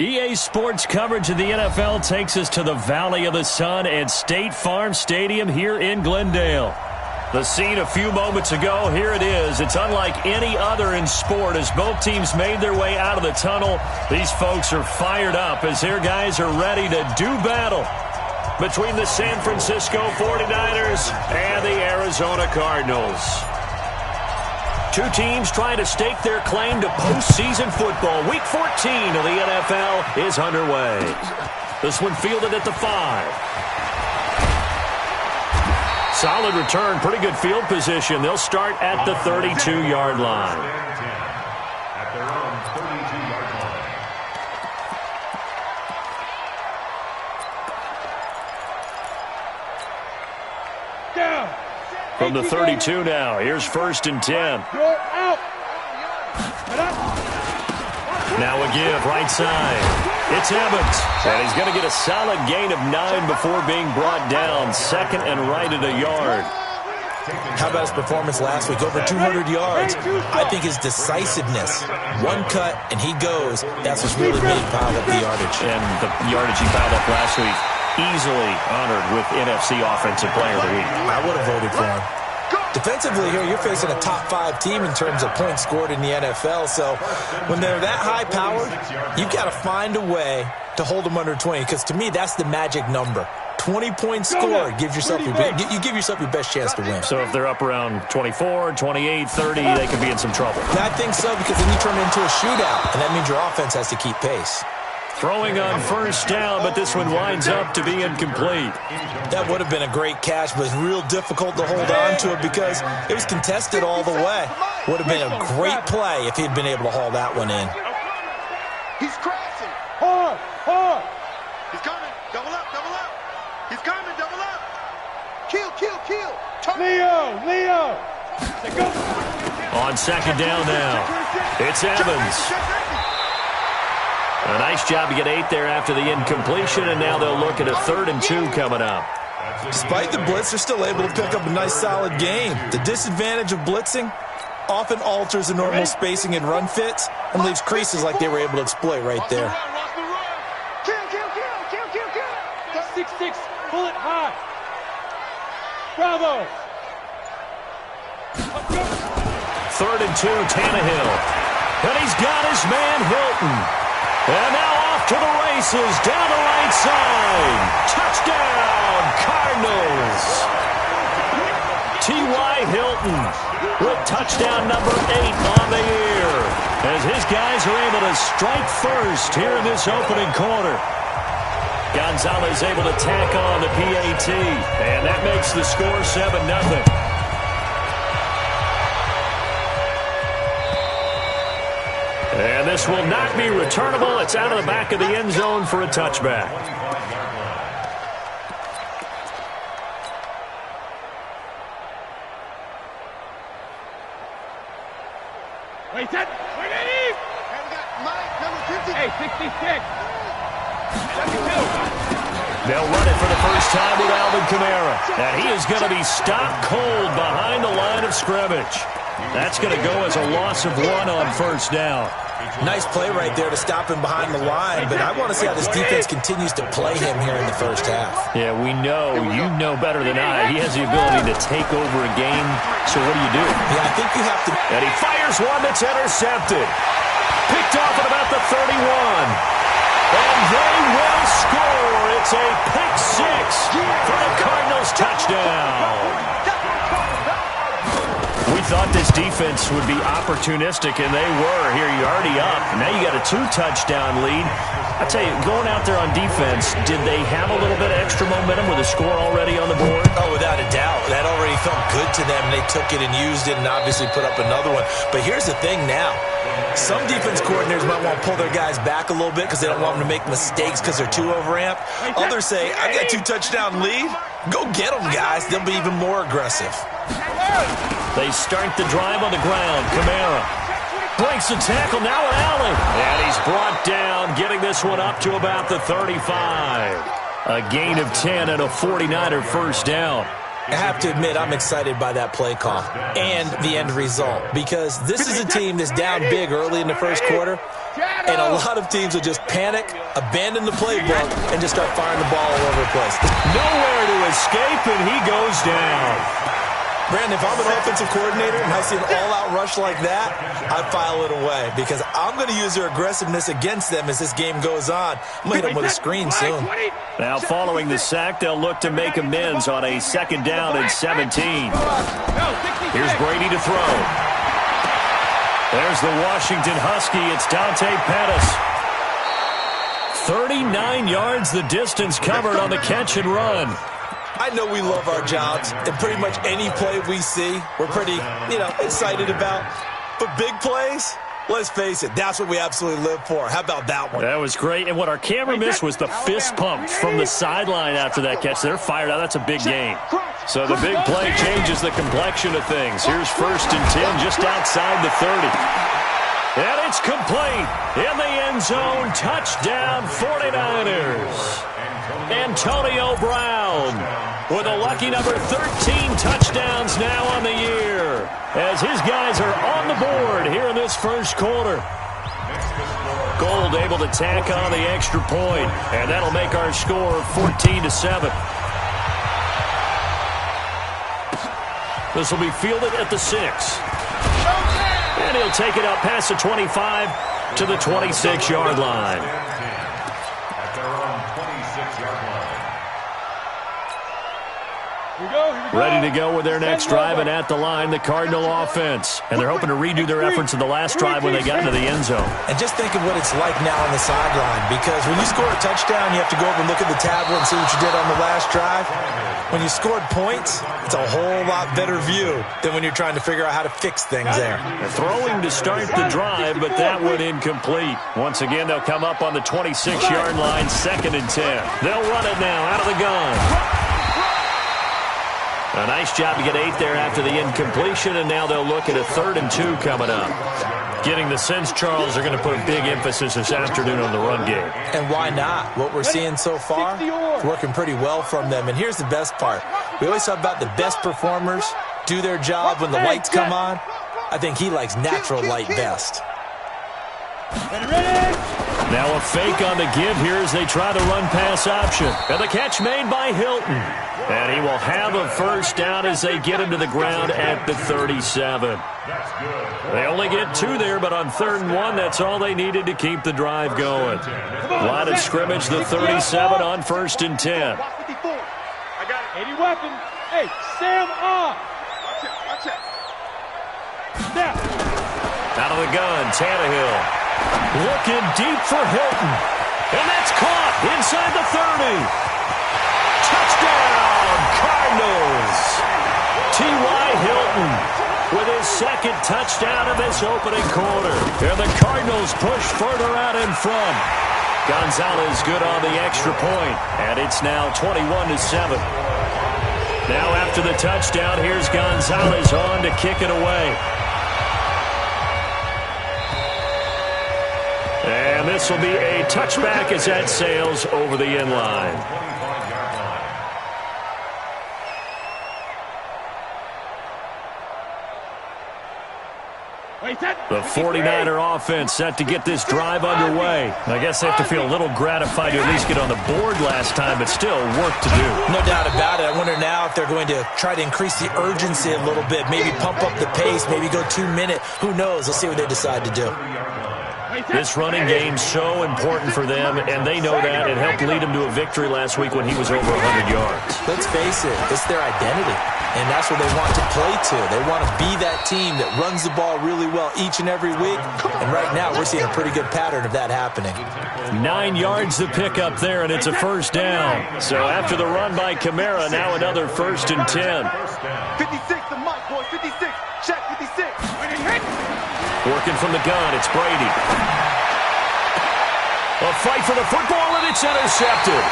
EA Sports coverage of the NFL takes us to the Valley of the Sun at State Farm Stadium here in Glendale. The scene a few moments ago, here it is. It's unlike any other in sport as both teams made their way out of the tunnel. These folks are fired up as their guys are ready to do battle between the San Francisco 49ers and the Arizona Cardinals. Two teams trying to stake their claim to postseason football. Week 14 of the NFL is underway. This one fielded at the 5. Solid return, pretty good field position. They'll start at the 32-yard line. At their own 32-yard line. Down. From the 32 now, here's 1st and 10. Now a give, right side. It's Evans, and he's going to get a solid gain of 9 before being brought down. 2nd and right at a yard. How about his performance last week? Over 200 yards. I think his decisiveness, one cut, and he goes. That's what's really made him pile up the yardage. And the yardage he piled up last week, easily honored with NFC Offensive Player of the Week. I would have voted for him. Defensively here, you're facing a top 5 team in terms of points scored in the NFL. So when they're that high-powered, you've got to find a way to hold them under 20. Because to me, that's the magic number. 20 points scored gives yourself you give yourself your best chance to win. So if they're up around 24, 28, 30, they could be in some trouble. I think so, because then you turn it into a shootout, and that means your offense has to keep pace. Throwing on 1st down, but this one winds up to be incomplete. That would have been a great catch, but it's real difficult to hold on to it because it was contested all the way. Would have been a great play if he'd been able to haul that one in. He's crashing. Hard. He's coming. Double up. He's coming. Double up. Kill. Leo. On 2nd down now, it's Evans. A nice job to get 8 there after the incompletion, and now they'll look at a 3rd and 2 coming up. Despite the blitz, they're still able to pick up a nice, solid gain. The disadvantage of blitzing often alters the normal spacing and run fits and leaves creases like they were able to exploit right there. Kill. 6-6. Pull it high. Bravo. 3rd and 2, Tannehill. And he's got his man Hilton. And now off to the races, down the right side. Touchdown, Cardinals. T.Y. Hilton with touchdown number 8 on the year, as his guys are able to strike first here in this opening quarter. Gonzalez able to tack on the PAT, and that makes the score 7-0. And this will not be returnable. It's out of the back of the end zone for a touchback. Wait, that. Wait, Mike, number 50. Hey, 66. 72. They'll run it for the first time with Alvin Kamara. And he is going to be stopped cold behind the line of scrimmage. That's going to go as a loss of 1 on 1st down. Nice play right there to stop him behind the line, but I want to see how this defense continues to play him here in the 1st half. Yeah, we know, you know better than I, he has the ability to take over a game, so what do? Yeah, I think you have to... And he fires one that's intercepted. Picked off at about the 31. And they will score. It's a pick 6 for the Cardinals touchdown. We thought this defense would be opportunistic, and they were. Here, you're already up. Now you got a 2-touchdown lead. I tell you, going out there on defense, did they have a little bit of extra momentum with a score already on the board? Oh, without a doubt. That already felt good to them. They took it and used it and obviously put up another one. But here's the thing now. Some defense coordinators might want to pull their guys back a little bit because they don't want them to make mistakes because they're too overamped. Others say, I've got a 2-touchdown lead. Go get them, guys. They'll be even more aggressive. They start the drive on the ground. Kamara breaks the tackle, now an alley. And he's brought down, getting this one up to about the 35. A gain of 10 and a 49er 1st down. I have to admit, I'm excited by that play call and the end result, because this is a team that's down big early in the 1st quarter. And a lot of teams will just panic, abandon the playbook, and just start firing the ball all over the place. Nowhere to escape, and he goes down. Brandon, if I'm an offensive coordinator and I see an all-out rush like that, I file it away because I'm going to use their aggressiveness against them as this game goes on. I'm going to hit them with a screen soon. Now, following the sack, they'll look to make amends on a 2nd down and 17. Here's Brady to throw. There's the Washington Husky. It's Dante Pettis. 39 yards the distance covered on the catch and run. I know we love our jobs, and pretty much any play we see, we're pretty, excited about. But big plays, let's face it, that's what we absolutely live for. How about that one? That was great, and what our camera missed was the fist pumps from the sideline after that catch. They're fired out. That's a big game. So the big play changes the complexion of things. Here's 1st and 10 just outside the 30. And it's complete in the end zone. Touchdown, 49ers. Antonio Brown with a lucky number 13 touchdowns now on the year as his guys are on the board here in this first quarter. Gold able to tack on the extra point, and that'll make our score 14-7. This will be fielded at the 6. And he'll take it up past the 25 to the 26-yard line. Ready to go with their next drive, and at the line, the Cardinal offense. And they're hoping to redo their efforts in the last drive when they got into the end zone. And just think of what it's like now on the sideline, because when you score a touchdown, you have to go over and look at the tablet and see what you did on the last drive. When you scored points, it's a whole lot better view than when you're trying to figure out how to fix things there. They're throwing to start the drive, but that one incomplete. Once again, they'll come up on the 26-yard line, 2nd and 10. They'll run it now out of the gun. A nice job to get 8 there after the incompletion, and now they'll look at a 3rd and 2 coming up. Getting the sense, Charles, are going to put a big emphasis this afternoon on the run game. And why not? What we're seeing so far, it's working pretty well from them. And here's the best part. We always talk about the best performers do their job when the lights come on. I think he likes natural light best. Now a fake on the give here as they try the run-pass option. And the catch made by Hilton. And he will have a 1st down as they get him to the ground at the 37. They only get 2 there, but on 3rd and 1, that's all they needed to keep the drive going. Line of scrimmage, the 37 on 1st and 10. I got it. 80 weapon. Hey, Sam off. Watch it. Snap. Out of the gun, Tannehill. Looking deep for Hilton. And that's caught inside the 30. Touchdown, Cardinals. T.Y. Hilton with his 2nd touchdown of this opening quarter. And the Cardinals push further out in front. Gonzalez good on the extra point. And it's now 21-7. Now after the touchdown, here's Gonzalez on to kick it away. And this will be a touchback as that sails over the end line. The 49er offense set to get this drive underway. I guess they have to feel a little gratified to at least get on the board last time, but still work to do. No doubt about it. I wonder now if they're going to try to increase the urgency a little bit, maybe pump up the pace, maybe go 2-minute. Who knows? Let's see what they decide to do. This running game's so important for them, and they know that. It helped lead them to a victory last week when he was over 100 yards. Let's face it, it's their identity, and that's what they want to play to. They want to be that team that runs the ball really well each and every week, and right now we're seeing a pretty good pattern of that happening. 9 yards to pick up there, and it's a 1st down. So after the run by Kamara, now another 1st and 10. 56, the mic, boy, 56. Check 56. Working from the gun, it's Brady. A fight for the football, and it's intercepted.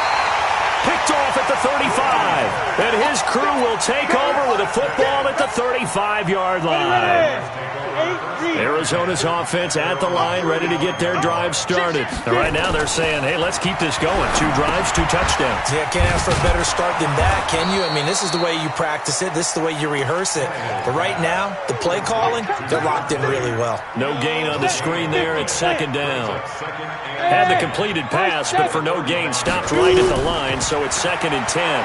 Picked off at the 35. And his crew will take over with a football at the 35-yard line. Arizona's offense at the line, ready to get their drive started. And right now they're saying, hey, let's keep this going. 2 drives, 2 touchdowns. Yeah, can't ask for a better start than that, can you? I mean, this is the way you practice it. This is the way you rehearse it. But right now, the play calling, they're locked in really well. No gain on the screen there at 2nd down. Had the completed pass, but for no gain, stopped right at the line, so it's 2nd and 10.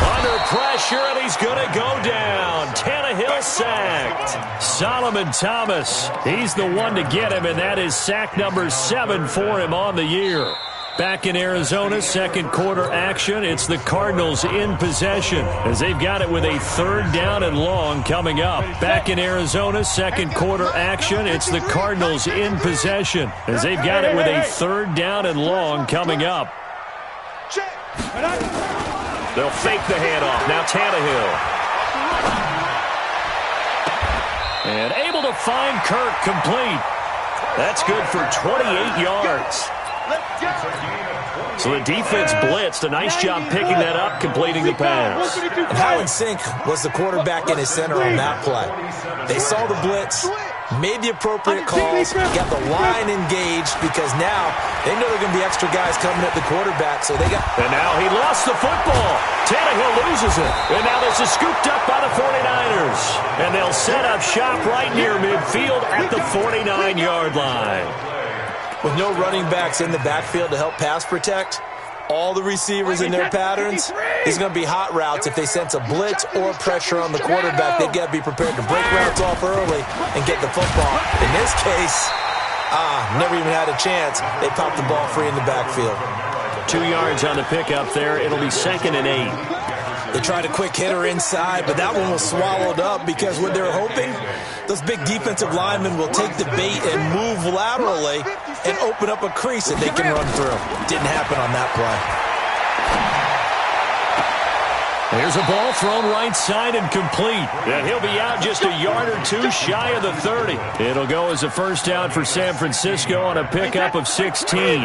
Under pressure, and he's going to go down. Tannehill sacked. Solomon Thomas, he's the one to get him, and that is sack number 7 for him on the year. Back in Arizona, 2nd quarter action. It's the Cardinals in possession as they've got it with a 3rd down and long coming up. Back in Arizona, 2nd quarter action. It's the Cardinals in possession as they've got it with a 3rd down and long coming up. They'll fake the handoff. Now Tannehill. And able to find Kirk complete. That's good for 28 yards. So the defense blitzed. A nice job picking that up, completing the pass. And how in sync was the quarterback in his center on that play? They saw the blitz, made the appropriate calls, got the line engaged because now they know they're going to be extra guys coming at the quarterback. So they got. And now he lost the football. Tannehill loses it. And now this is scooped up by the 49ers. And they'll set up shop right near midfield at the 49-yard line. With no running backs in the backfield to help pass protect, all the receivers in their patterns, these are going to be hot routes. If they sense a blitz or pressure on the quarterback, they've got to be prepared to break routes off early and get the football. In this case, never even had a chance. They popped the ball free in the backfield. 2 yards on the pickup there. It'll be 2nd and 8. They tried a quick hitter inside, but that one was swallowed up because what they're hoping, those big defensive linemen will take the bait and move laterally and open up a crease that they can run through. Didn't happen on that play. There's a ball thrown right side and complete. And he'll be out just a yard or 2 shy of the 30. It'll go as a 1st down for San Francisco on a pickup of 16.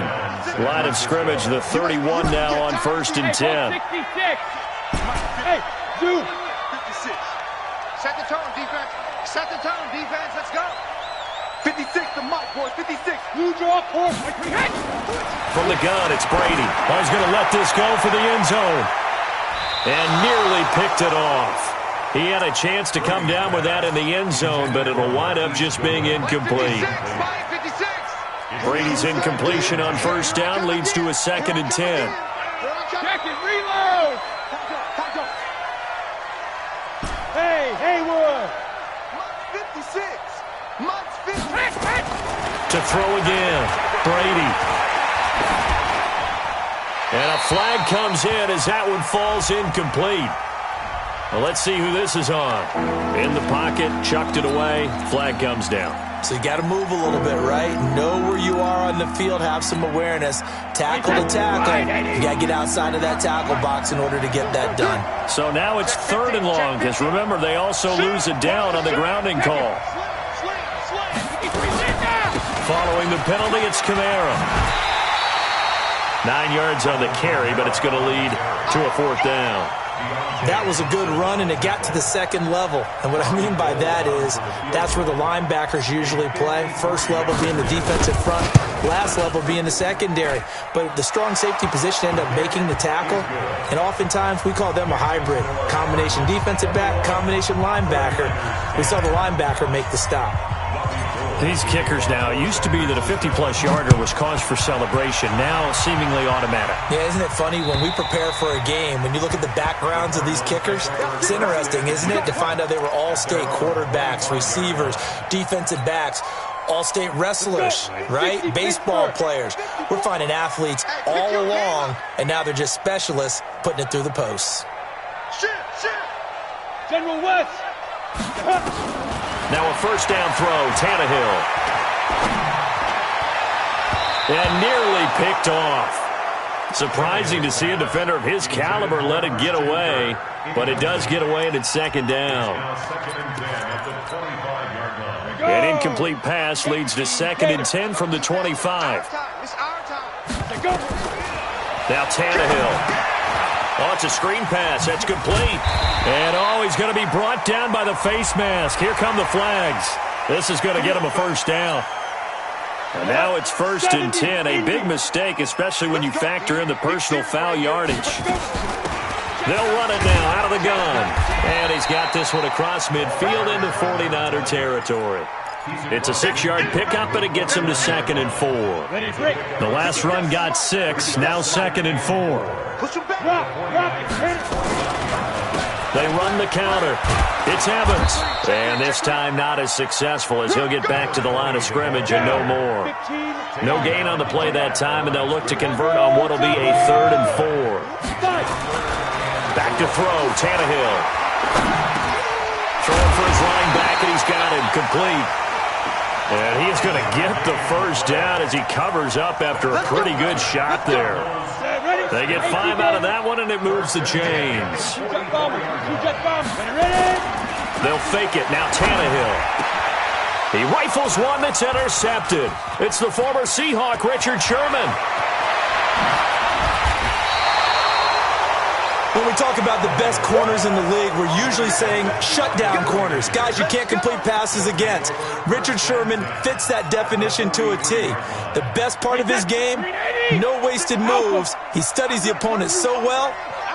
Line of scrimmage, the 31 now on 1st and 10. Hey, dude. 56. Set the tone, defense. Set the tone, defense. Let's go. 56 to Mike, boys. 56. Blue draw course. From the gun, it's Brady. He's going to let this go for the end zone. And nearly picked it off. He had a chance to come down with that in the end zone, but it'll wind up just being incomplete. 56. Brady's incompletion on 1st down leads to a 2nd and 10. Check it, reload. Hey, Haywood. Mike's 56. Mike's 56. To throw again, Brady. And a flag comes in as that one falls incomplete. Well, let's see who this is on. In the pocket, chucked it away, flag comes down. So you got to move a little bit, right? Know where you are on the field, have some awareness. Tackle to tackle. You got to get outside of that tackle box in order to get that done. So now it's 3rd and long, because remember, they also lose it down on the grounding call. Following the penalty, it's Kamara. 9 yards on the carry, but it's going to lead to a 4th down. That was a good run, and it got to the 2nd level. And what I mean by that is that's where the linebackers usually play. 1st level being the defensive front, last level being the secondary. But the strong safety position ended up making the tackle, and oftentimes we call them a hybrid. Combination defensive back, combination linebacker. We saw the linebacker make the stop. These kickers now, it used to be that a 50-plus yarder was cause for celebration. Now, seemingly automatic. Yeah, isn't it funny when we prepare for a game, when you look at the backgrounds of these kickers, it's interesting, isn't it, to find out they were all-state quarterbacks, receivers, defensive backs, all-state wrestlers, right? Baseball players. We're finding athletes all along, and now they're just specialists putting it through the posts. General West. Now a 1st down throw, Tannehill. And nearly picked off. Surprising to see a defender of his caliber let it get away, but it does get away and it's 2nd down. An incomplete pass leads to 2nd and 10 from the 25. It's our time. Now Tannehill. Oh, it's a screen pass. That's complete. And, oh, he's going to be brought down by the face mask. Here come the flags. This is going to get him a first down. And now it's 1st and 10. A big mistake, especially when you factor in the personal foul yardage. They'll run it now out of the gun. And he's got this one across midfield into 49er territory. It's a 6-yard pickup, but it gets him to 2nd and 4. The last run got 6, now 2nd and 4. They run the counter. It's Evans. And this time not as successful as he'll get back to the line of scrimmage and no more. No gain on the play that time, and they'll look to convert on what will be a 3rd and 4. Back to throw, Tannehill. Throwing for his line back, and he's got him complete. And he's going to get the first down as he covers up after a pretty good shot there. They get 5 out of that one, and it moves the chains. They'll fake it. Now Tannehill. He rifles one that's intercepted. It's the former Seahawk, Richard Sherman. When we talk about the best corners in the league, we're usually saying shutdown corners, guys you can't complete passes against. Richard Sherman fits that definition to a T. The best part of his game, no wasted moves. He studies the opponent so well,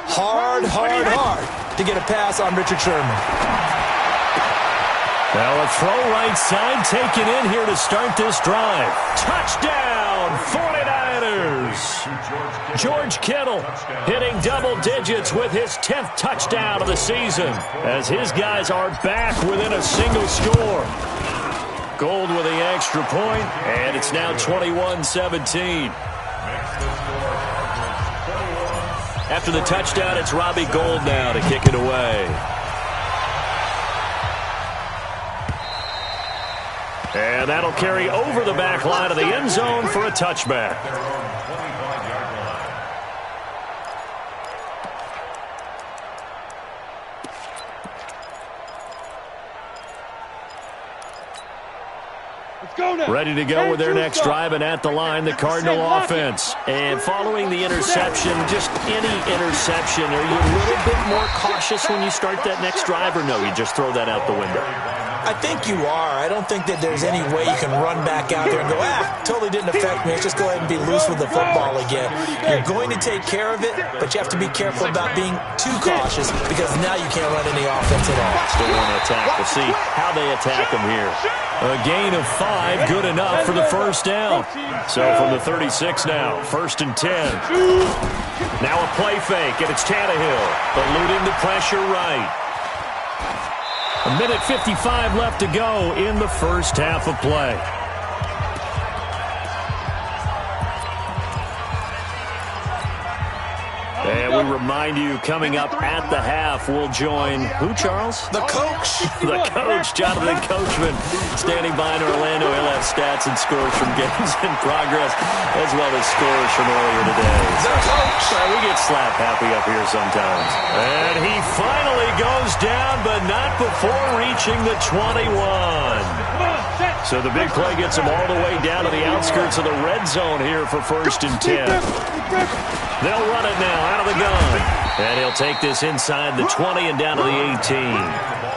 hard to get a pass on Richard Sherman. Well, a throw right side taken in here to start this drive. Touchdown, 49ers! George Kittle hitting double digits with his 10th touchdown of the season as his guys are back within a single score. Gold with the extra point, and it's now 21-17. After the touchdown, it's Robbie Gould now to kick it away. And that'll carry over the back line of the end zone for a touchback. Ready to go with their next drive, and at the line, the Cardinal offense. And following the interception, just any interception, are you a little bit more cautious when you start that next drive, or no, you just throw that out the window? I think you are. I don't think that there's any way you can run back out there and go, totally didn't affect me. Let's just go ahead and be loose with the football again. You're going to take care of it, but you have to be careful about being too cautious because now you can't run any offense at all. Still want to attack. We'll see how they attack them here. A gain of 5, good enough for the first down. So from the 36 now, 1st and 10. Now a play fake, and it's Tannehill, eluding the pressure right. A minute 55 left to go in the first half of play. And we remind you, coming up at the half, we'll join who, Charles? The coach. The coach, Jonathan Coachman, standing by in Orlando. He'll have stats and scores from games in progress, as well as scores from earlier today. The coach. We get slap happy up here sometimes. And he finally goes down, but not before reaching the 21. So the big play gets him all the way down to the outskirts of the red zone here for 1st and 10. They'll run it now out of the gun. And he'll take this inside the 20 and down to the 18.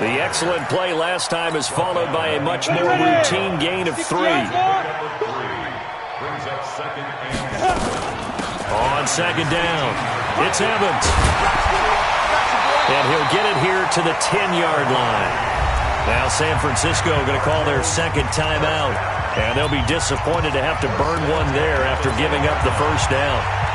The excellent play last time is followed by a much more routine gain of 3. On 2nd down, it's Evans. And he'll get it here to the 10-yard line. Now San Francisco going to call their 2nd timeout. And they'll be disappointed to have to burn one there after giving up the first down.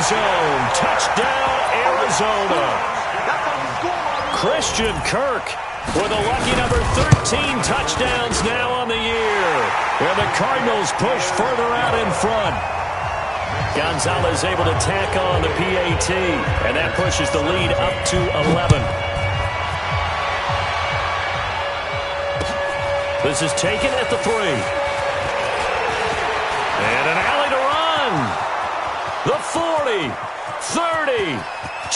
Zone. Touchdown, Arizona. Christian Kirk with a lucky number 13 touchdowns now on the year. And the Cardinals push further out in front. Gonzalez able to tack on the PAT, and that pushes the lead up to 11. This is taken at the 3. And an alley to run. The 40, 30,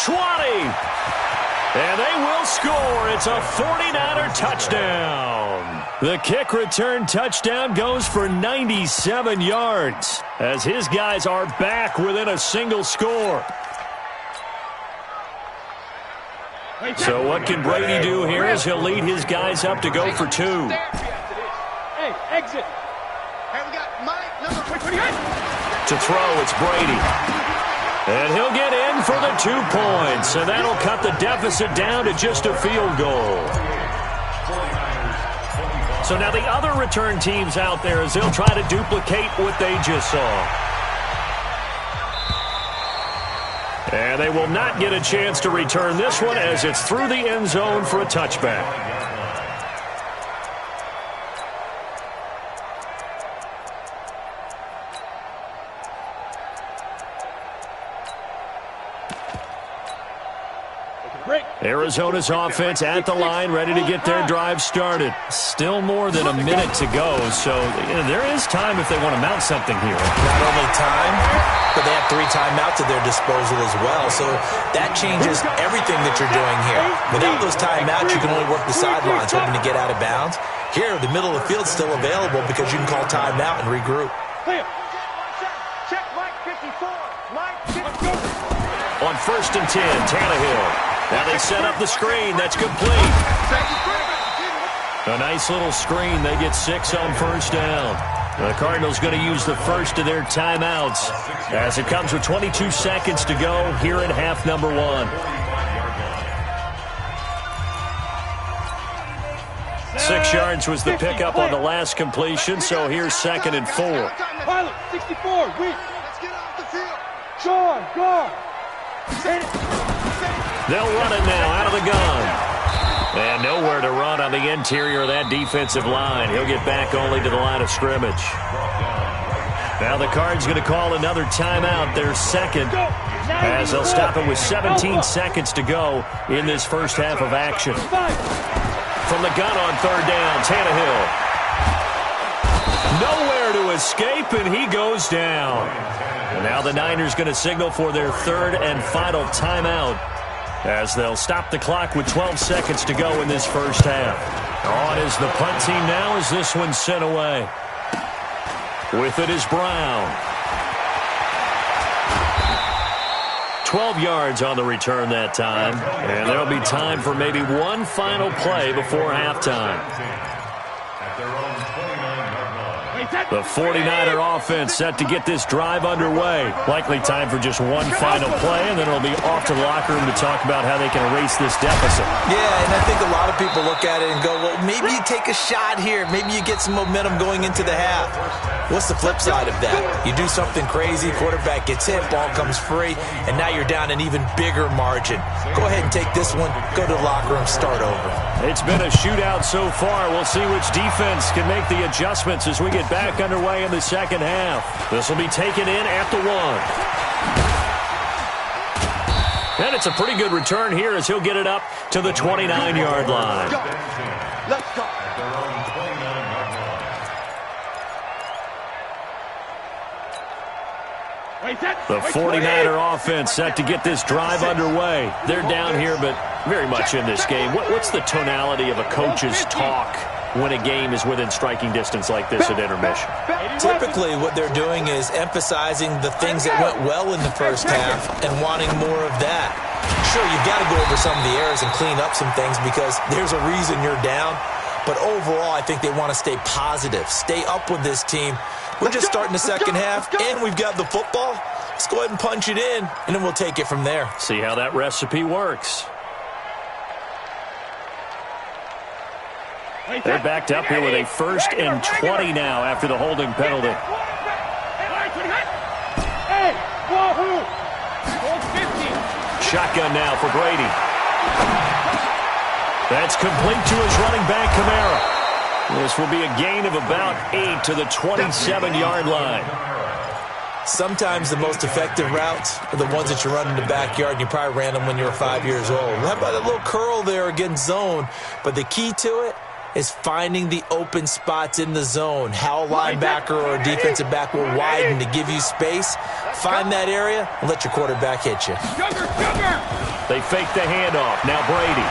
20. And they will score. It's a 49er touchdown. The kick return touchdown goes for 97 yards as his guys are back within a single score. So what can Brady do here as he'll lead his guys up to go for two? Hey, exit. Hey, we got Mike, number 28. To throw, it's Brady. And he'll get in for the 2 points, and that'll cut the deficit down to just a field goal. So now the other return teams out there as they'll try to duplicate what they just saw. And they will not get a chance to return this one as it's through the end zone for a touchback. Arizona's offense at the line, ready to get their drive started. Still more than a minute to go, so there is time if they want to mount something here. Not only time, but they have 3 timeouts at their disposal as well, so that changes everything that you're doing here. Without those timeouts, you can only work the sidelines, hoping to get out of bounds. Here, the middle of the field's still available because you can call timeout and regroup. Check Mike 54. Mike 54. On 1st and 10, Tannehill. Now they set up the screen. That's complete. A nice little screen. They get 6 on 1st down. The Cardinals going to use the first of their timeouts as it comes with 22 seconds to go here in half number 1. 6 yards was the pickup on the last completion, so here's 2nd and 4. Pilot, 64, weak. Let's get off the field. Sean, guard. They'll run it now out of the gun. And nowhere to run on the interior of that defensive line. He'll get back only to the line of scrimmage. Now the Cards going to call another timeout, their 2nd, as they'll stop it with 17 seconds to go in this first half of action. From the gun on 3rd down, Tannehill. Nowhere to escape, and he goes down. And now the Niners going to signal for their 3rd and final timeout, as they'll stop the clock with 12 seconds to go in this first half. On is the punt team now as this one's sent away. With it is Brown. 12 yards on the return that time. And there'll be time for maybe one final play before halftime. The 49er offense set to get this drive underway. Likely time for just one final play, and then it'll be off to the locker room to talk about how they can erase this deficit. Yeah, and I think a lot of people look at it and go, well, maybe you take a shot here. Maybe you get some momentum going into the half. What's the flip side of that? You do something crazy, quarterback gets hit, ball comes free, and now you're down an even bigger margin. Go ahead and take this one, go to the locker room, start over. It's been a shootout so far. We'll see which defense can make the adjustments as we get back underway in the second half. This will be taken in at the 1. And it's a pretty good return here as he'll get it up to the 29-yard line. Let's go. The 49er offense set to get this drive underway. They're down here, but very much in this game. What's the tonality of a coach's talk when a game is within striking distance like this at intermission? Typically, what they're doing is emphasizing the things that went well in the first half and wanting more of that. Sure, you've got to go over some of the errors and clean up some things because there's a reason you're down. But overall, I think they want to stay positive, stay up with this team. We're just starting the second half, and we've got the football. Let's go ahead and punch it in, and then we'll take it from there. See how that recipe works. They're backed up here with a 1st and 20 now after the holding penalty. Shotgun now for Brady. That's complete to his running back, Kamara. This will be a gain of about 8 to the 27-yard line. Sometimes the most effective routes are the ones that you run in the backyard, and you probably ran them when you were 5 years old. How about a little curl there against zone? But the key to it is finding the open spots in the zone. How a linebacker or a defensive back will widen to give you space. Find that area and let your quarterback hit you. They fake the handoff. Now Brady.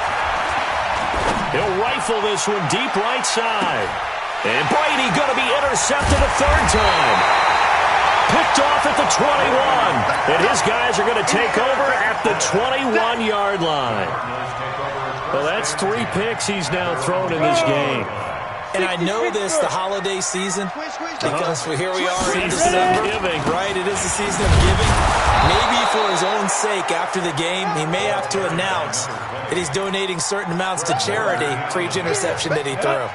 He'll rifle this one deep right side. And Brady going to be intercepted a third time. Picked off at the 21. And his guys are going to take over at the 21-yard line. Well, that's 3 picks he's now thrown in this game. And I know this, the holiday season, because here we are in Season December. of giving. Right, it is the season of giving. Maybe for his own sake after the game, he may have to announce that he's donating certain amounts to charity for each interception that he threw.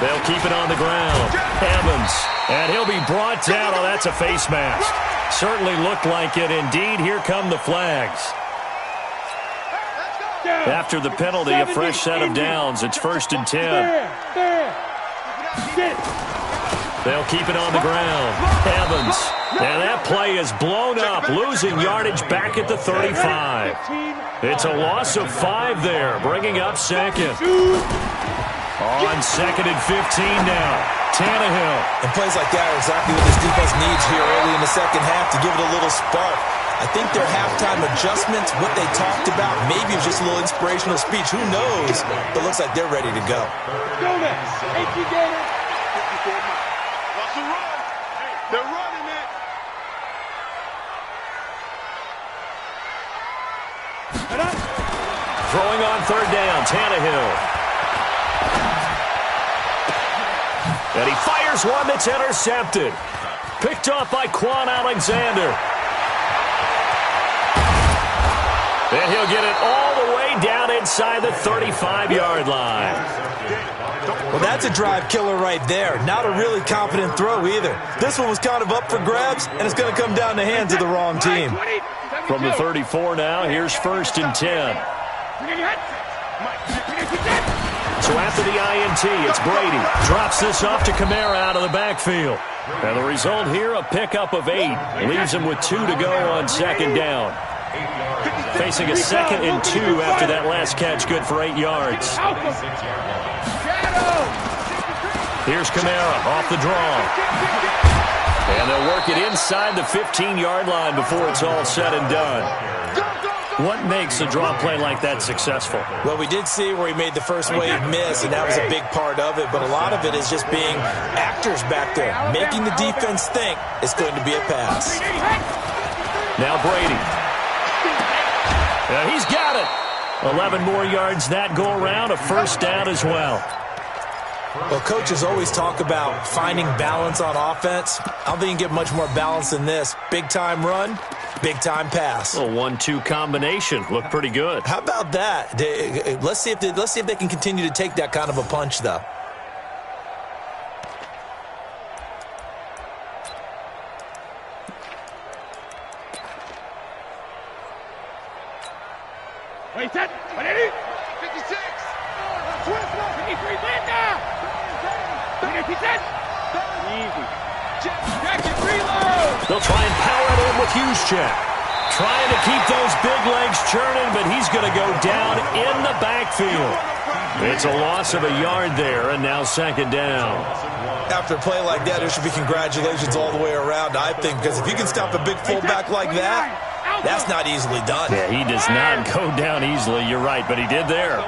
They'll keep it on the ground. Evans. And he'll be brought down. Oh, that's a face mask. Certainly looked like it. Indeed, here come the flags. After the penalty, a fresh set of downs. It's 1st and 10. They'll keep it on the ground. Evans. And that play is blown up, losing yardage back at the 35. It's a loss of 5 there, bringing up second. On 2nd and 15 now. Tannehill. And plays like that are exactly what this defense needs here early in the second half to give it a little spark. I think their halftime adjustments, what they talked about, maybe it was just a little inspirational speech. Who knows? But it looks like they're ready to go. They're running it. Throwing on 3rd down, Tannehill. And he fires one that's intercepted. Picked off by Quan Alexander. And he'll get it all the way down inside the 35-yard line. Well, that's a drive killer right there. Not a really confident throw either. This one was kind of up for grabs, and it's going to come down the hands of the wrong team. From the 34 now, here's 1st and 10. So after the INT, it's Brady. Drops this off to Kamara out of the backfield. And the result here, a pickup of 8. Leaves him with 2 to go on 2nd down. Facing a 2nd and 2 after that last catch, good for 8 yards. Here's Kamara off the draw. And they'll work it inside the 15-yard line before it's all said and done. What makes a draw play like that successful? Well, we did see where he made the first wave miss, and that was a big part of it. But a lot of it is just being actors back there, making the defense think it's going to be a pass. Now Brady. Yeah, he's got it. 11 more yards that go around, a 1st down as well. Well, coaches always talk about finding balance on offense. I don't think you can get much more balance than this. Big-time run, big-time pass. A 1-2 combination. Looked pretty good. How about that? Let's see if they can continue to take that kind of a punch, though. Wait, set. 56. 53. Easy. Jacket reload. They'll try and power it in with Juszczyk. Trying to keep those big legs churning, but he's going to go down in the backfield. It's a loss of a yard there, and now 2nd down. After a play like that, there should be congratulations all the way around, I think, because if you can stop a big fullback like that, that's not easily done. Yeah, he does not go down easily. You're right, but he did there.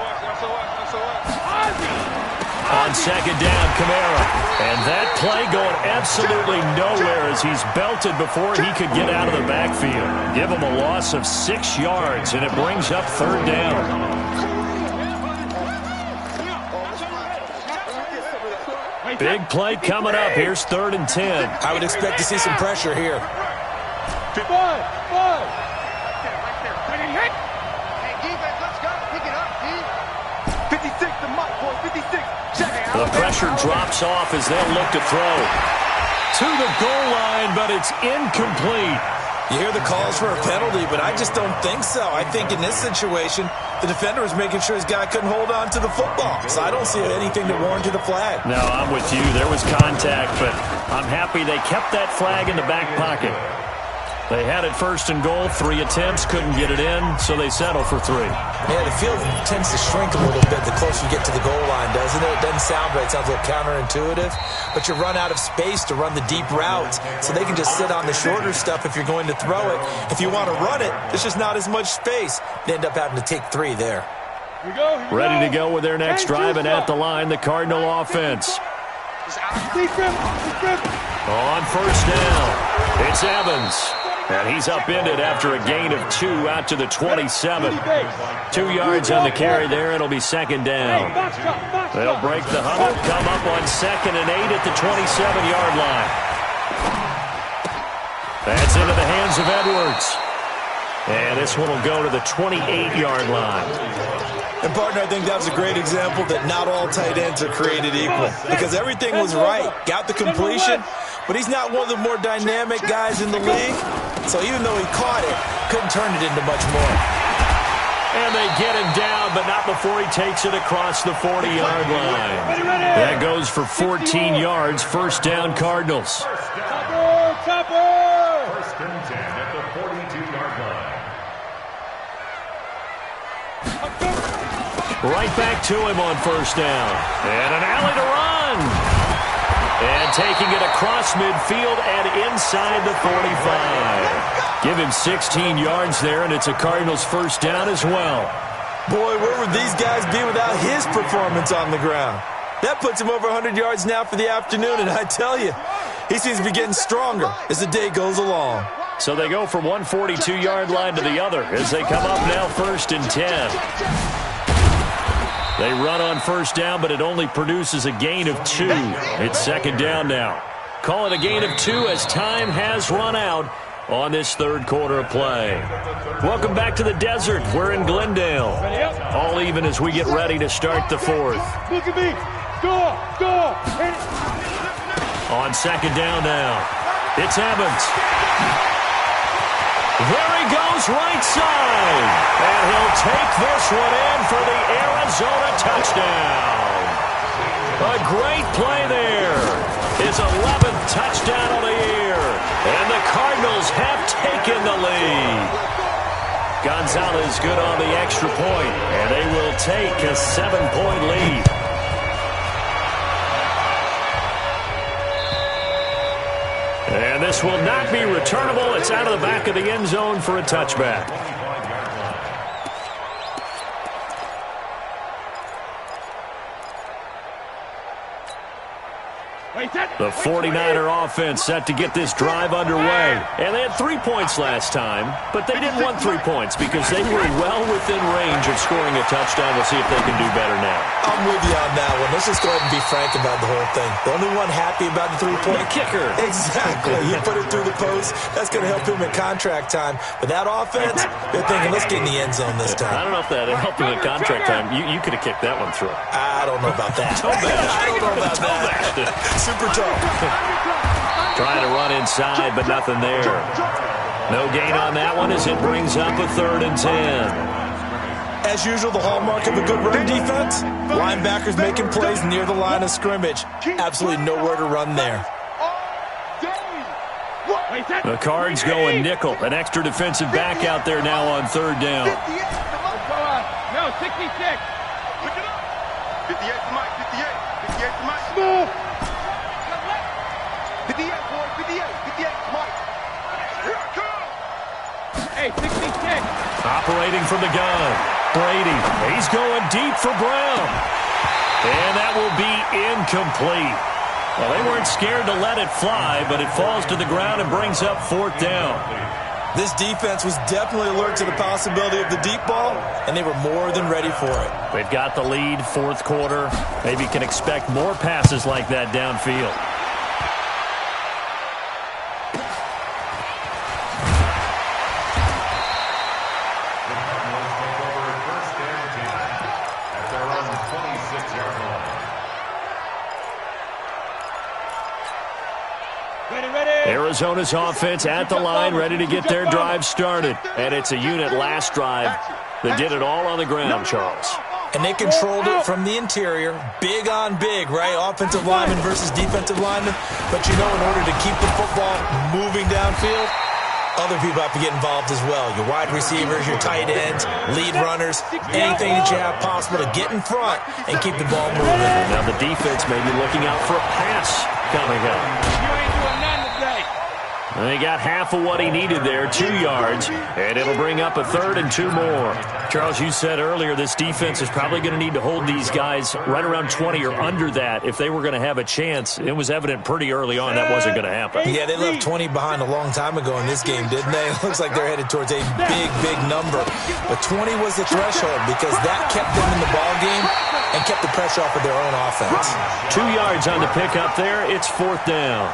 On 2nd down, Kamara. And that play going absolutely nowhere as he's belted before he could get out of the backfield. Give him a loss of 6 yards, and it brings up 3rd down. Big play coming up. Here's 3rd and 10. I would expect to see some pressure here. The pressure drops off as they'll look to throw. To the goal line, but it's incomplete. You hear the calls for a penalty, but I just don't think so. I think in this situation, the defender was making sure his guy couldn't hold on to the football. So I don't see anything to warrant a flag. No, I'm with you. There was contact, but I'm happy they kept that flag in the back pocket. They had it first and goal, 3 attempts, couldn't get it in, so they settle for 3. Yeah, the field tends to shrink a little bit the closer you get to the goal line, doesn't it? It doesn't sound right. It sounds a little counterintuitive. But you run out of space to run the deep routes, so they can just sit on the shorter stuff if you're going to throw it. If you want to run it, there's just not as much space. They end up having to take 3 there. Ready to go with their next drive, and at the line, the Cardinal offense. On first down, it's Evans. And he's upended after a gain of 2 out to the 27. 2 yards on the carry there. It'll be second down. They'll break the huddle, come up on 2nd and 8 at the 27-yard line. That's into the hands of Edwards. And this one will go to the 28-yard line. And, partner, I think that was a great example that not all tight ends are created equal. Because everything was right. Got the completion, but he's not one of the more dynamic guys in the league. So even though he caught it, couldn't turn it into much more. And they get him down, but not before he takes it across the 40-yard line. That goes for 14 yards. First down, Cardinals. First and 10 at the 42-yard line. Right back to him on first down. And an alley to run. And taking it across midfield and inside the 45. Give him 16 yards there, and it's a Cardinals first down as well. Boy, where would these guys be without his performance on the ground? That puts him over 100 yards now for the afternoon, and I tell you, he seems to be getting stronger as the day goes along. So they go from one 42-yard line to the other as they come up now first and 10. They run on first down, but it only produces a gain of 2. It's second down now. Call it a gain of 2 as time has run out on this third quarter of play. Welcome back to the desert. We're in Glendale. All even as we get ready to start the fourth. Look at me. Score. On second down now. It's Evans. There he goes, right side. And he'll take this one in for the Arizona touchdown. A great play there. His 11th touchdown of the year. And the Cardinals have taken the lead. Gonzalez good on the extra point, and they will take a 7-point lead. And this will not be returnable. It's out of the back of the end zone for a touchback. The 49er offense set to get this drive underway. And they had 3 points last time, but they didn't want 3 points because they were well within range of scoring a touchdown. We'll see if they can do better now. I'm with you on that one. Let's just go ahead and be frank about the whole thing. The only one happy about the 3-point kicker. Exactly. You put it through the post. That's going to help him at contract time. But that offense, they're thinking, let's get in the end zone this time. I don't know if that helped him at contract time. You could have kicked that one through. I don't know about that. I don't know about that. Super tough. Trying to run inside, but nothing there. No gain on that one as it brings up a 3rd and 10. As usual, the hallmark of a good run defense, linebackers making plays near the line of scrimmage. Absolutely nowhere to run there. The Cards going nickel. An extra defensive back out there now on 3rd down. No, 66. Pick it up. 58 to Mike. 58 to Mike. Smooth. 58, boy. 58 to Mike. Here I come. Hey, 66. Operating from the gun. Brady. He's going deep for Brown. And that will be incomplete. Well, they weren't scared to let it fly, but it falls to the ground and brings up 4th down. This defense was definitely alert to the possibility of the deep ball, and they were more than ready for it. They've got the lead, 4th quarter. Maybe can expect more passes like that downfield. Arizona's offense at the line, ready to get their drive started. And it's a unit last drive that did it all on the ground, Charles. And they controlled it from the interior, big on big, right? Offensive lineman versus defensive lineman. But you know, in order to keep the football moving downfield, Other people have to get involved as well. Your wide receivers, your tight ends, lead runners, anything that you have possible to get in front and keep the ball moving. Now the defense may be looking out for a pass coming up. You ain't doing nothing today. And he got half of what he needed there, 2 yards, and it'll bring up a 3rd and 2 more. Charles, you said earlier this defense is probably going to need to hold these guys right around 20 or under that if they were going to have a chance. It was evident pretty early on that wasn't going to happen. Yeah, they left 20 behind a long time ago in this game, didn't they? It looks like they're headed towards a big, big number. But 20 was the threshold because that kept them in the ball game and kept the pressure off of their own offense. 2 yards on the pickup there. It's 4th down.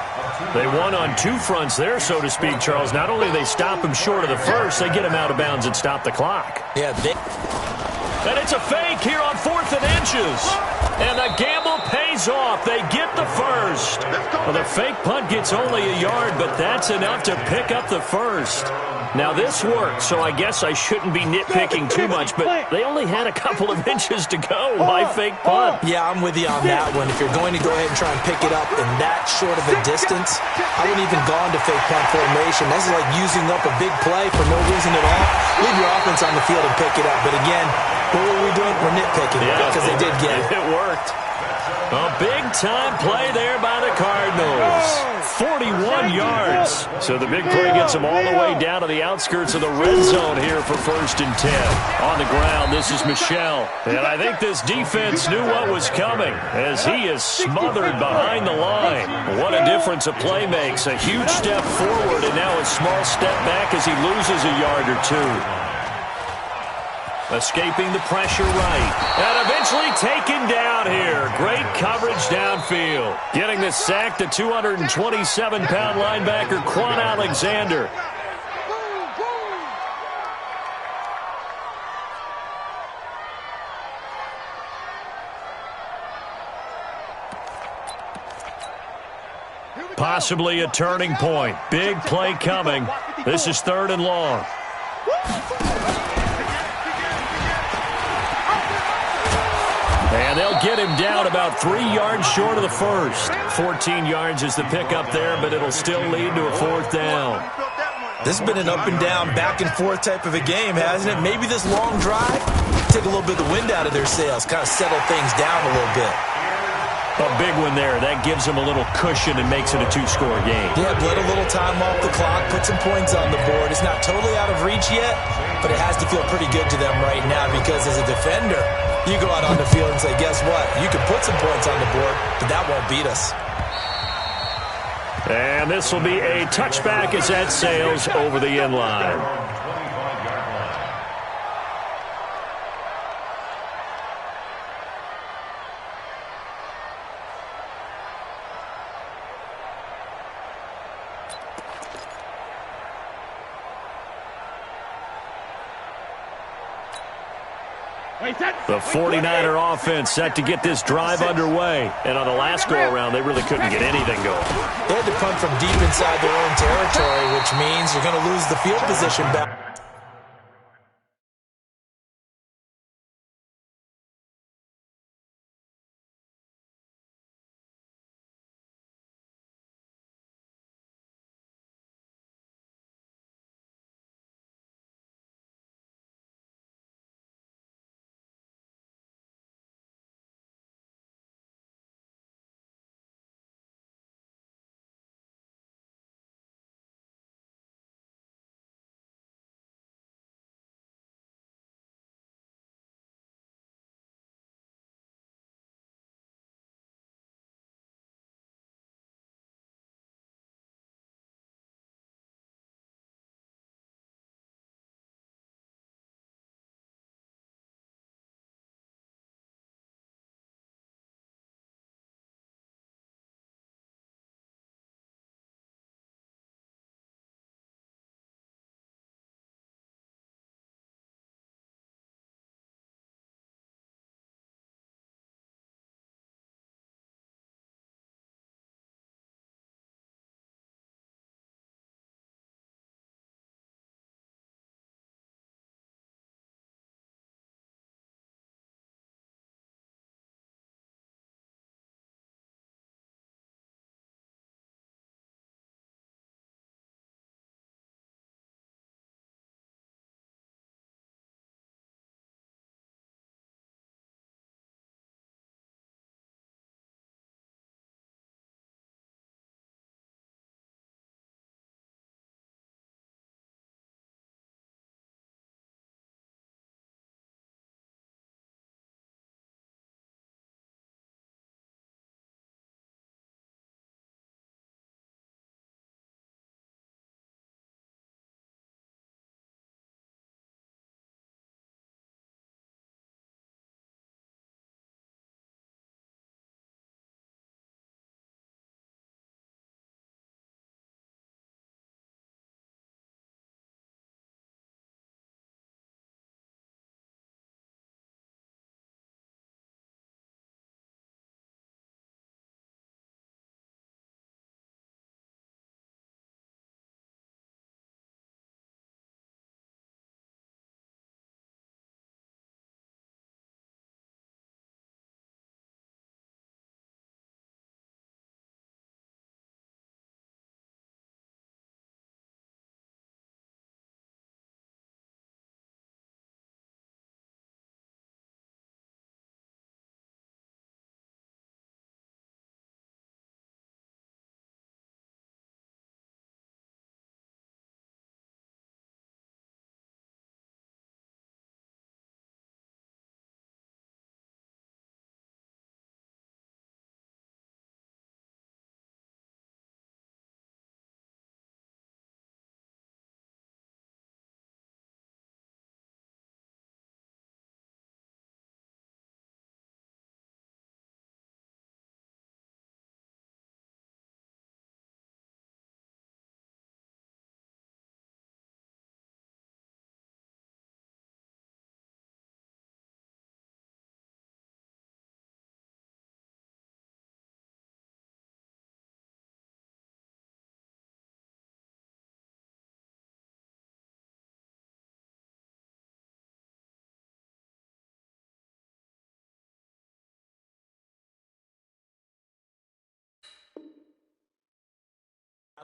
They won on 2 fronts there, so to speak, Charles. Not only do they stop him short of the first, they get him out of bounds and stop the clock. Yeah, And it's a fake here on 4th and inches. And the gamble pays off. They get the first. Well, the fake punt gets only a yard, but that's enough to pick up the first. Now, this worked, so I guess I shouldn't be nitpicking too much, but they only had a couple of inches to go. Why fake punt? Yeah, I'm with you on that one. If you're going to go ahead and try and pick it up in that short of a distance, I wouldn't even go into fake punt formation. This is like using up a big play for no reason at all. Leave your offense on the field and pick it up. But again, what were we doing? We're nitpicking because they did get it. It worked. A big-time play there by the Cardinals. 41 yards. So the big play gets them all the way down to the outskirts of the red zone here for 1st and 10. On the ground, this is Michel. And I think this defense knew what was coming as he is smothered behind the line. What a difference a play makes. A huge step forward and now a small step back as he loses a yard or 2. Escaping the pressure right. And eventually taken down here. Great coverage downfield. Getting the sack to 227-pound linebacker Quan Alexander. Possibly a turning point. Big play coming. This is 3rd and long. And they'll get him down about 3 yards short of the first. 14 yards is the pickup there, but it'll still lead to a 4th down. This has been an up and down, back and forth type of a game, hasn't it? Maybe this long drive take a little bit of the wind out of their sails, kind of settle things down a little bit. A big one there. That gives them a little cushion and makes it a 2-score game. Yeah, let a little time off the clock, put some points on the board. It's not totally out of reach yet, but it has to feel pretty good to them right now because as a defender, you go out on the field and say, guess what? You can put some points on the board, but that won't beat us. And this will be a touchback as that sails over the end line. The 49er offense set to get this drive underway. And on the last go-around, they really couldn't get anything going. They had to punt from deep inside their own territory, which means you're going to lose the field position back.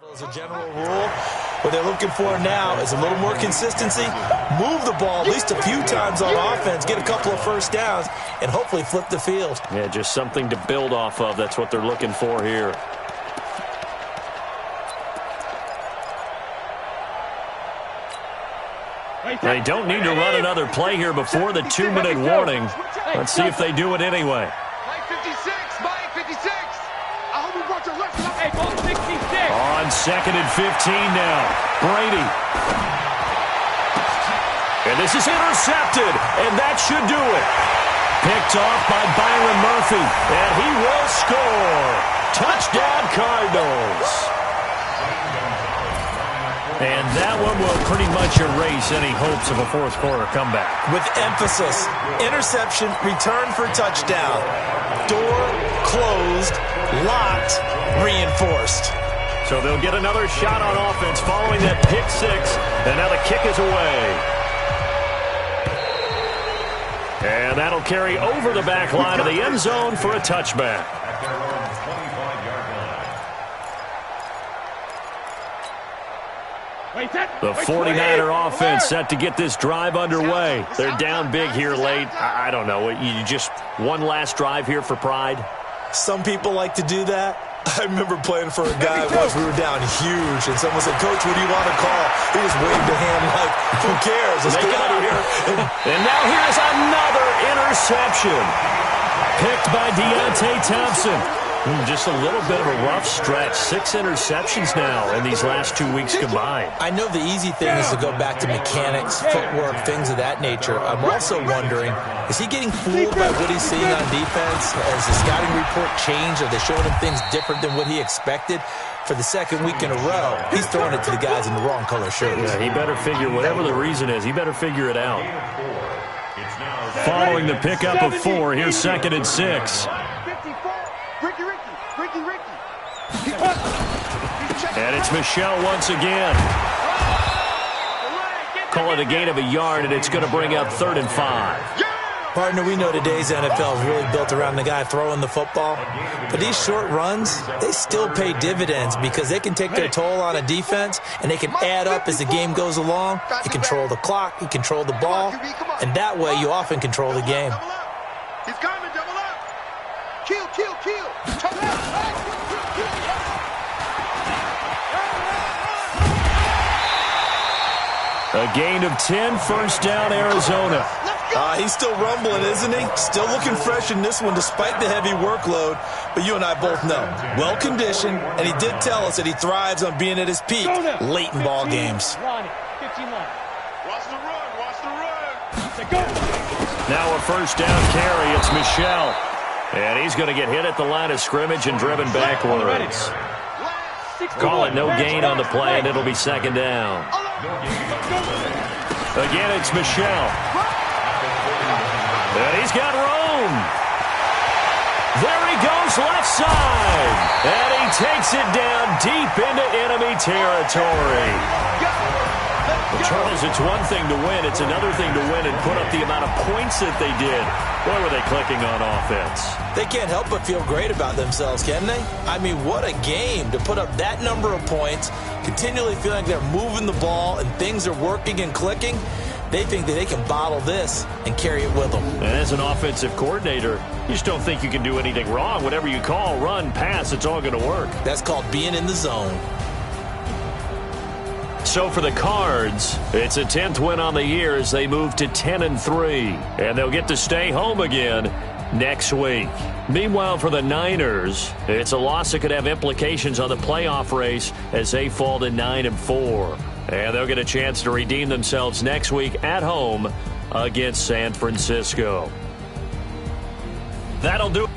As a general rule, what they're looking for now is a little more consistency, move the ball at least a few times on offense, get a couple of first downs, and hopefully flip the field. Yeah, just something to build off of. That's what they're looking for here. They don't need to run another play here before the 2-minute warning. Let's see if they do it anyway. Mike 56, Mike 56. I hope you brought your left. Hey, ball 66. On 2nd and 15 now. Brady. And this is intercepted, and that should do it. Picked off by Byron Murphy, and he will score. Touchdown, Cardinals. And that one will pretty much erase any hopes of a fourth-quarter comeback. With emphasis, interception, return for touchdown. Door closed, locked, reinforced. So they'll get another shot on offense following that pick six, and now the kick is away. And that'll carry over the back line of the end zone for a touchback. The 49er offense set to get this drive underway. They're down big here late. I don't know. You just one last drive here for pride? Some people like to do that. I remember playing for a guy once. We were down huge, and someone said, "Coach, what do you want to call?" He just waved a hand like, "Who cares? Let's get out of here." And now here's another interception. Picked by Deontay Thompson. Just a little bit of a rough stretch. 6 interceptions now in these last 2 weeks combined. I know the easy thing is to go back to mechanics, footwork, things of that nature. I'm also wondering, is he getting fooled by what he's seeing on defense? Has the scouting report changed? Are they showing him things different than what he expected? For the second week in a row, he's throwing it to the guys in the wrong color shirts. Yeah, he better figure, whatever the reason is, he better figure it out. Following the pickup of 4, here's 2nd and 6. And it's Michel once again. Call it a gain of a yard, and it's going to bring up 3rd and 5. Partner, we know today's NFL is really built around the guy throwing the football. But these short runs, they still pay dividends because they can take their toll on a defense, and they can add up as the game goes along. You control the clock, you control the ball, and that way you often control the game. He's coming, double up. Kill, kill, kill. A gain of 10, first down, Arizona. He's still rumbling, isn't he? Still looking fresh in this one despite the heavy workload. But you and I both know, well-conditioned, and he did tell us that he thrives on being at his peak late in ball games. Watch the run, watch the run. Now a first down carry, it's Michel. And he's going to get hit at the line of scrimmage and driven backwards. Call it no gain on the play, and it'll be 2nd down. Again, it's Michel. And he's got room. There he goes, left side. And he takes it down deep into enemy territory. Well, Charles, it's one thing to win. It's another thing to win and put up the amount of points that they did. Boy, were they clicking on offense. They can't help but feel great about themselves, can they? I mean, what a game to put up that number of points, continually feeling like they're moving the ball and things are working and clicking. They think that they can bottle this and carry it with them. And as an offensive coordinator, you just don't think you can do anything wrong. Whatever you call, run, pass, it's all going to work. That's called being in the zone. So for the Cards, it's a 10th win on the year as they move to 10-3. And they'll get to stay home again next week. Meanwhile, for the Niners, it's a loss that could have implications on the playoff race as they fall to 9-4. And they'll get a chance to redeem themselves next week at home against San Francisco. That'll do it.